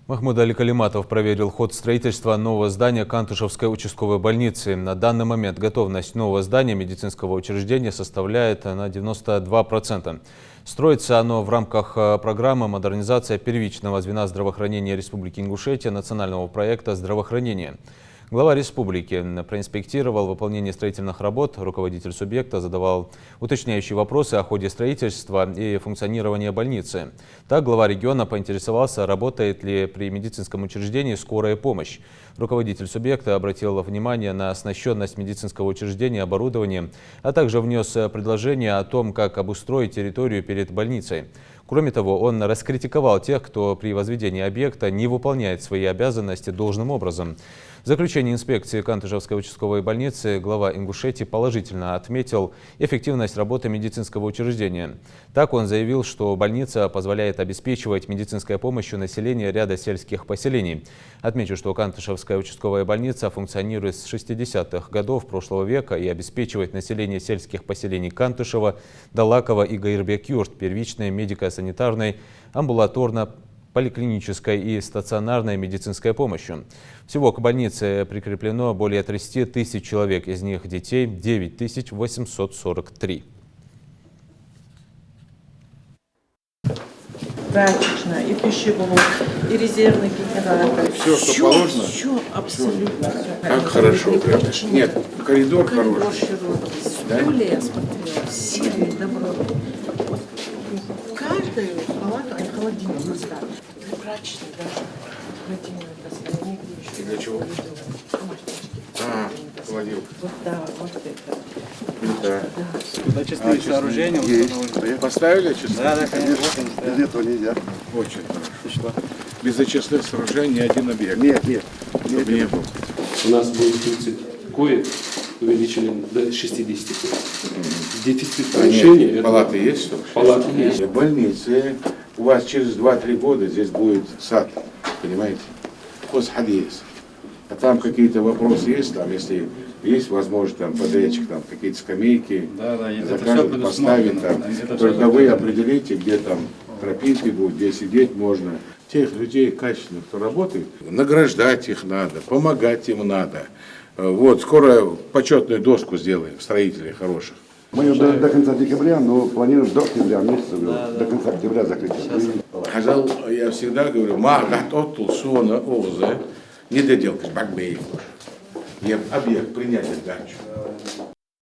Махмуд Али Калиматов проверил ход строительства нового здания Кантышевской участковой больницы. На данный момент готовность нового здания медицинского учреждения составляет на 92%. Строится оно в рамках программы «Модернизация первичного звена здравоохранения Республики Ингушетия» национального проекта «Здравоохранение». Глава республики проинспектировал выполнение строительных работ, руководитель субъекта задавал уточняющие вопросы о ходе строительства и функционирования больницы. Так, глава региона поинтересовался, работает ли при медицинском учреждении скорая помощь. Руководитель субъекта обратил внимание на оснащенность медицинского учреждения оборудованием, а также внес предложение о том, как обустроить территорию перед больницей. Кроме того, он раскритиковал тех, кто при возведении объекта не выполняет свои обязанности должным образом. В заключении инспекции Кантышевской участковой больницы глава Ингушетии положительно отметил эффективность работы медицинского учреждения. Так он заявил, что больница позволяет обеспечивать медицинской помощью населения ряда сельских поселений. Отмечу, что Кантышевская участковая больница функционирует с 60-х годов прошлого века и обеспечивает население сельских поселений Кантышева, Далакова и Гаирбек-Юрт первичной медико-санитарной, амбулаторно-поликлинической и стационарной медицинской помощью. Всего к больнице прикреплено более 30 тысяч человек, из них детей 9843. Прачечная, и пищеблок, и резервный генератор. Все, что положено? Все, абсолютно все. Как хорошо. Прям. Нет, коридор хороший. Широкий, стулья, я смотрела, сильный, добротный. Вот в каждую палату они холодильник поставили. Прачечная даже. Холодильник поставили. Нигде еще. И для чего? Холодильник. Вот да, вот это. Да. Туда чистые сооружения установлены. Поставили часы? Да, конечно. Без этого нельзя. Очень хорошо. Без очистных сооружений ни один объект. Нет. Чтобы не было. У нас будет 30 коек, увеличили до 60 коек. Дефицит помещений. Палаты есть? Что? Палаты есть. В больнице у вас через 2-3 года здесь будет сад, понимаете? Хозхадис. А там какие-то вопросы есть, там, если есть возможность, там, подрядчик, там, какие-то скамейки, закажет, поставит, там, только вы определите, где там тропинки будут, где сидеть можно. Тех людей качественных, кто работает, награждать их надо, помогать им надо. Вот, скоро почетную доску сделаем, строителей хороших. Мы ее до конца декабря, но планируем до октября месяца, до конца октября закрыть. Хазал, я всегда говорю, не доделка, бакбей. Я объект принять сдачу.